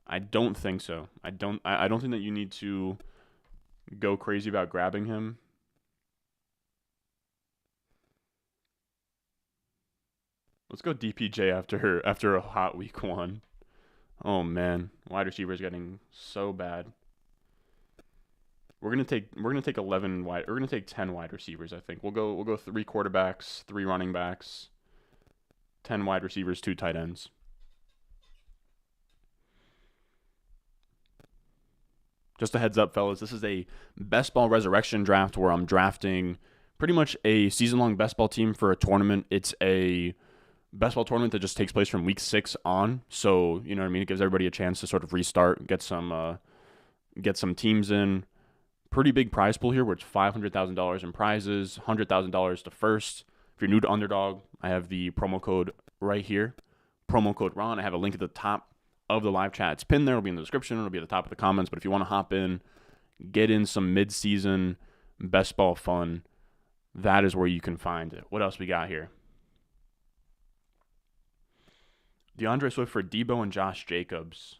I don't think so. I don't think that you need to go crazy about grabbing him. Let's go DPJ after a hot week 1. Oh man, wide receivers getting so bad. We're gonna take 11 wide. We're gonna take 10 wide receivers. I think we'll go 3 quarterbacks, 3 running backs, 10 wide receivers, 2 tight ends. Just a heads up, fellas. This is a best ball resurrection draft where I'm drafting pretty much a season-long best ball team for a tournament. It's a best ball tournament that just takes place from week 6 on. So, you know what I mean? It gives everybody a chance to sort of restart, get some teams in. Pretty big prize pool here where it's $500,000 in prizes, $100,000 to first. If you're new to Underdog, I have the promo code right here. Promo code Ron. I have a link at the top of the live chat. It's pinned there. It'll be in the description. It'll be at the top of the comments. But if you want to hop in, get in some mid-season best ball fun, that is where you can find it. What else we got here? DeAndre Swift for Debo and Josh Jacobs.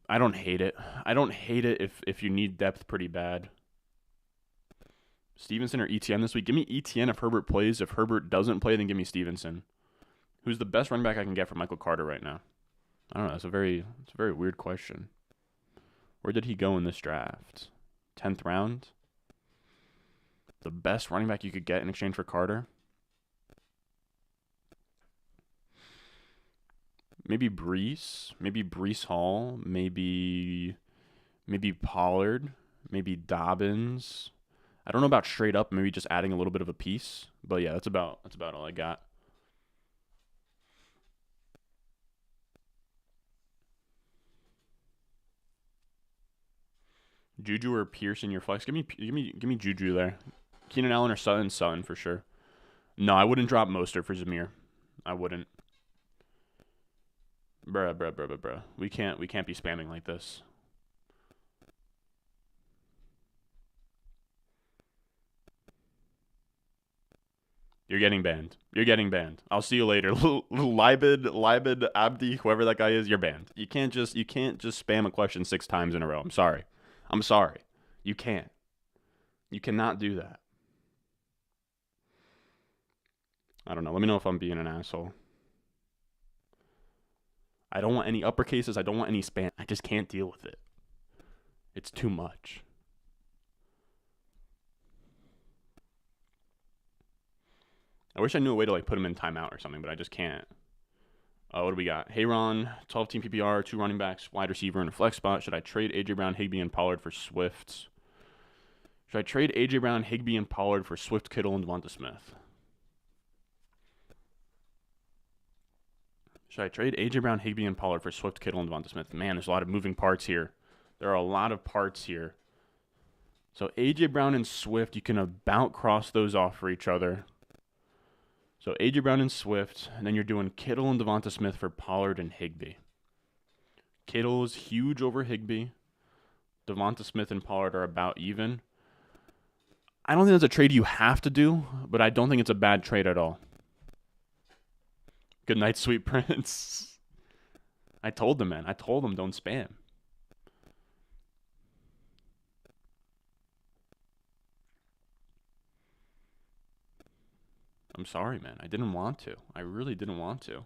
I don't hate it. If you need depth pretty bad. Stevenson or ETN this week? Give me ETN if Herbert plays. If Herbert doesn't play, then give me Stevenson. Who's the best running back I can get for Michael Carter right now? I don't know. It's a very weird question. Where did he go in this draft? 10th round? The best running back you could get in exchange for Carter? Maybe Brees. Maybe Brees Hall. Maybe Pollard. Maybe Dobbins. I don't know about straight up. Maybe just adding a little bit of a piece. But yeah, that's about all I got. Juju or Pierce in your flex? Give me Juju there. Keenan Allen or Sutton for sure. No, I wouldn't drop Mostert for Zamir. I wouldn't. Bruh. We can't be spamming like this. You're getting banned. I'll see you later. Libid Abdi, whoever that guy is, you're banned. You can't just spam a question 6 times in a row. I'm sorry. You can't. You cannot do that. I don't know. Let me know if I'm being an asshole. I don't want any uppercases. I don't want any spam. I just can't deal with it. It's too much. I wish I knew a way to put him in timeout or something, but I just can't. What do we got? Hey Ron, 12-team PPR, 2 running backs, wide receiver, and a flex spot. Should I trade A.J. Brown, Higbee, and Pollard for Swift? Should I trade A.J. Brown, Higbee, and Pollard for Swift, Kittle, and Devonta Smith? Should I trade A.J. Brown, Higbee, and Pollard for Swift, Kittle, and Devonta Smith? Man, there's a lot of moving parts here. There are a lot of parts here. So A.J. Brown and Swift, you can about cross those off for each other. So A.J. Brown and Swift, and then you're doing Kittle and Devonta Smith for Pollard and Higbee. Kittle is huge over Higbee. Devonta Smith and Pollard are about even. I don't think that's a trade you have to do, but I don't think it's a bad trade at all. Good night, sweet prince. I told them, man. I told them don't spam. I'm sorry, man. I didn't want to. I really didn't want to.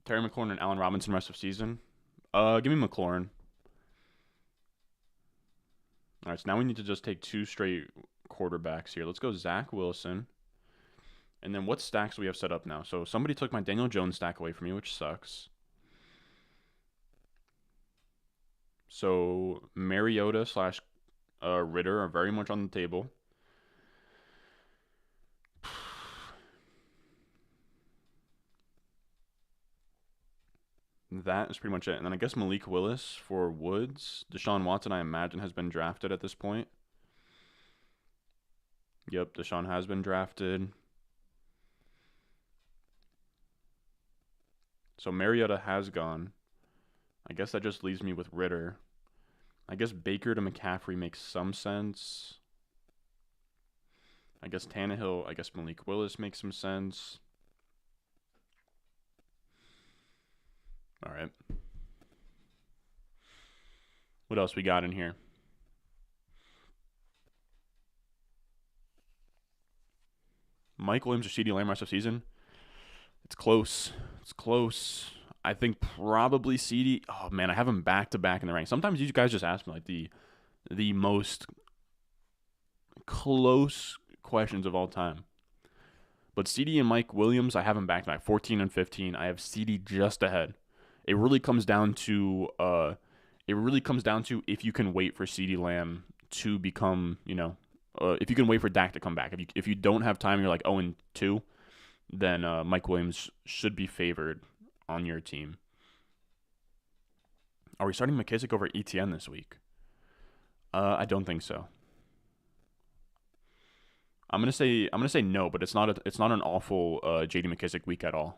Terry McLaurin and Allen Robinson rest of season. Give me McLaurin. All right, so now we need to just take 2 straight quarterbacks here. Let's go Zach Wilson. And then what stacks do we have set up now? So somebody took my Daniel Jones stack away from me, which sucks. So Mariota slash Ritter are very much on the table. That is pretty much it. And then I guess Malik Willis for Woods. Deshaun Watson, I imagine, has been drafted at this point. Yep, Deshaun has been drafted. So Mariota has gone. I guess that just leaves me with Ritter. I guess Baker to McCaffrey makes some sense. I guess Tannehill, I guess Malik Willis makes some sense. All right. What else we got in here? Mike Williams or CeeDee Lamb rest of season? It's close. It's close. I think probably CeeDee. Oh, man, I have him back-to-back in the ranks. Sometimes you guys just ask me, like, the most close questions of all time. But CeeDee and Mike Williams, I have them back-to-back, 14 and 15. I have CeeDee just ahead. It really comes down to if you can wait for CeeDee Lamb to become, if you can wait for Dak to come back. If you don't have time, you're like 0-2, then Mike Williams should be favored on your team. Are we starting McKissick over ETN this week? I don't think so. I'm gonna say no, but it's not an awful J.D. McKissick week at all.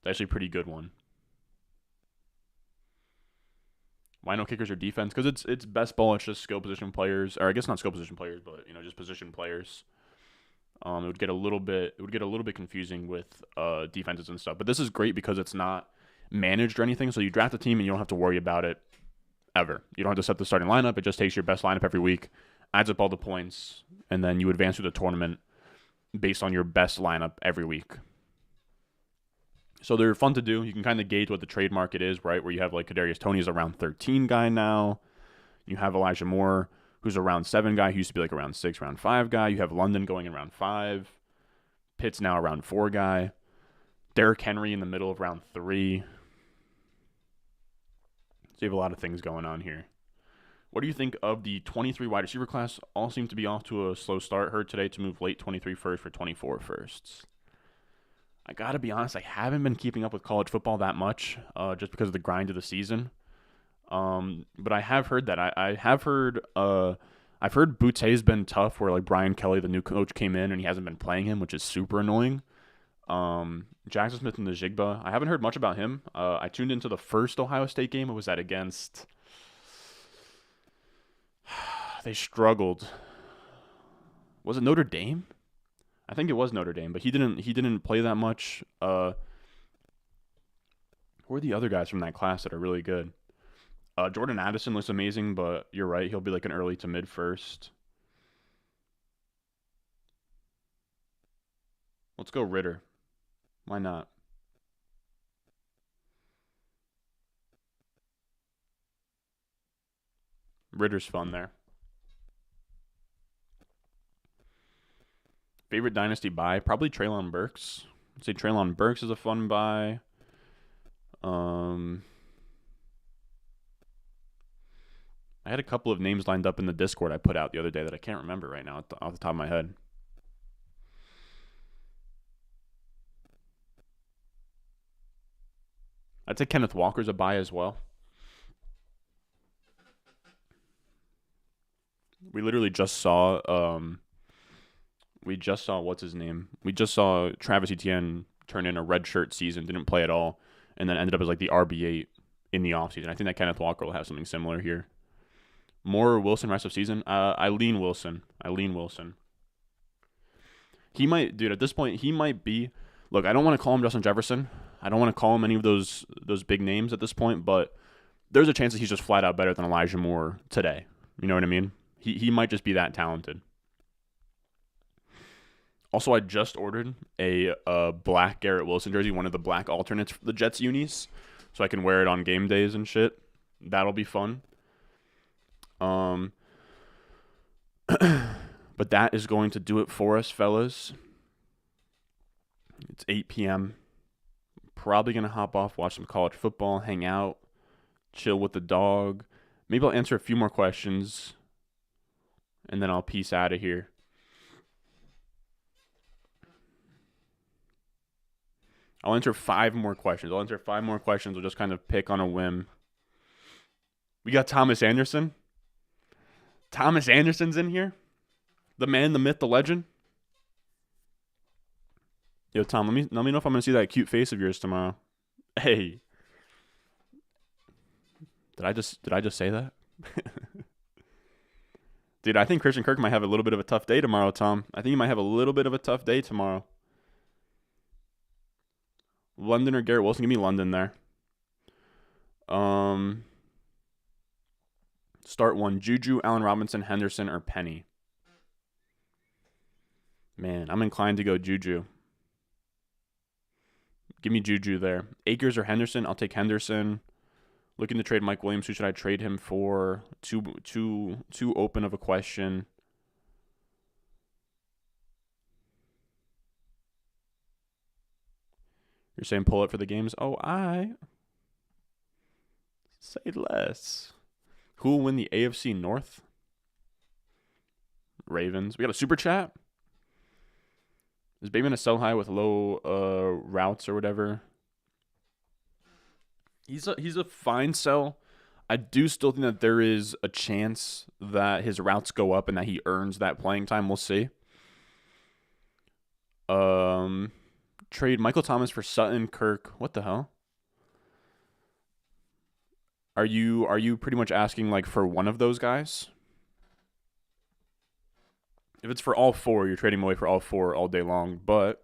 It's actually a pretty good one. Why no kickers or defense? Because it's best ball. It's just skill position players, or I guess not skill position players, but just position players. It would get a little bit confusing with defenses and stuff. But this is great because it's not managed or anything. So you draft a team and you don't have to worry about it ever. You don't have to set the starting lineup. It just takes your best lineup every week, adds up all the points, and then you advance through the tournament based on your best lineup every week. So they're fun to do. You can kind of gauge what the trade market is, right? Where you have like Kadarius Toney's around 13 guy now. You have Elijah Moore, who's a round 7 guy. He used to be like a round 6, round 5 guy. You have London going in round 5. Pitt's now a round 4 guy. Derrick Henry in the middle of round 3. So you have a lot of things going on here. What do you think of the 23 wide receiver class? All seem to be off to a slow start. Heard today to move late 23 first for 24 firsts. I got to be honest, I haven't been keeping up with college football that much just because of the grind of the season. But I have heard that. I've heard Boute's been tough where like Brian Kelly, the new coach, came in and he hasn't been playing him, which is super annoying. Jackson Smith and the Jigba, I haven't heard much about him. I tuned into the first Ohio State game. What was that against? They struggled. Was it Notre Dame? I think it was Notre Dame, but he didn't play that much. Who are the other guys from that class that are really good? Jordan Addison looks amazing, but you're right. He'll be like an early to mid first. Let's go Ritter. Why not? Ritter's fun there. Favorite dynasty buy? Probably Treylon Burks. I'd say Treylon Burks is a fun buy. I had a couple of names lined up in the Discord I put out the other day that I can't remember right now off the top of my head. I'd say Kenneth Walker's a buy as well. We literally just saw We just saw, what's his name? We just saw Travis Etienne turn in a redshirt season, didn't play at all, and then ended up as like the RB8 in the offseason. I think that Kenneth Walker will have something similar here. More Wilson rest of season? I lean Wilson. He might, dude, at this point, he might be. Look, I don't want to call him Justin Jefferson. I don't want to call him any of those big names at this point, but there's a chance that he's just flat out better than Elijah Moore today. You know what I mean? He might just be that talented. Also, I just ordered a black Garrett Wilson jersey, one of the black alternates for the Jets unis, so I can wear it on game days and shit. That'll be fun. But that is going to do it for us, fellas. It's 8 p.m. Probably going to hop off, watch some college football, hang out, chill with the dog. Maybe I'll answer a few more questions, and then I'll peace out of here. I'll answer 5 more questions. We'll just kind of pick on a whim. We got Thomas Anderson. Thomas Anderson's in here. The man, the myth, the legend. Yo, Tom, let me know if I'm going to see that cute face of yours tomorrow. Hey. Did I just say that? Dude, I think Christian Kirk might have a little bit of a tough day tomorrow, Tom. I think he might have a little bit of a tough day tomorrow. London or Garrett Wilson? Give me London there. Start one. Juju, Allen Robinson, Henderson, or Penny. Man, I'm inclined to go Juju. Give me Juju there. Akers or Henderson? I'll take Henderson. Looking to trade Mike Williams. Who should I trade him for? Too open of a question. You're saying pull it for the games? Oh, I say less. Who will win the AFC North? Ravens. We got a super chat. Is Bateman a sell high with low routes or whatever? He's a fine sell. I do still think that there is a chance that his routes go up and that he earns that playing time. We'll see. Trade Michael Thomas for Sutton, Kirk. What the hell? Are you pretty much asking like for one of those guys? If it's for all 4, you're trading away for all 4 all day long. But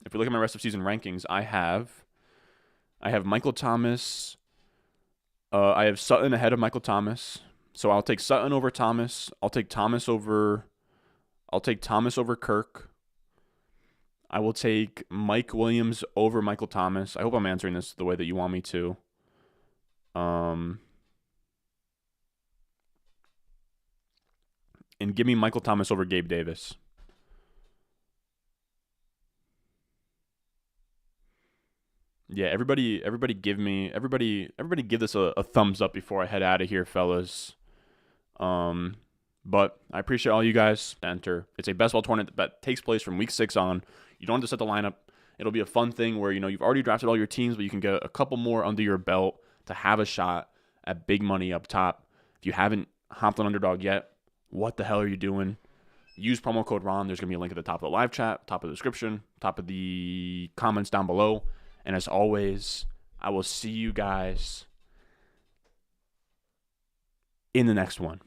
if we look at my rest of season rankings, I have Michael Thomas. I have Sutton ahead of Michael Thomas. So I'll take Sutton over Thomas. I'll take Thomas over Kirk. I will take Mike Williams over Michael Thomas. I hope I'm answering this the way that you want me to. And give me Michael Thomas over Gabe Davis. Yeah, everybody give this a thumbs up before I head out of here, fellas. But I appreciate all you guys to enter. It's a best ball tournament that takes place from week 6 on. You don't have to set the lineup. It'll be a fun thing where, you've already drafted all your teams, but you can get a couple more under your belt to have a shot at big money up top. If you haven't hopped on Underdog yet, what the hell are you doing? Use promo code RON. There's going to be a link at the top of the live chat, top of the description, top of the comments down below. And as always, I will see you guys in the next one.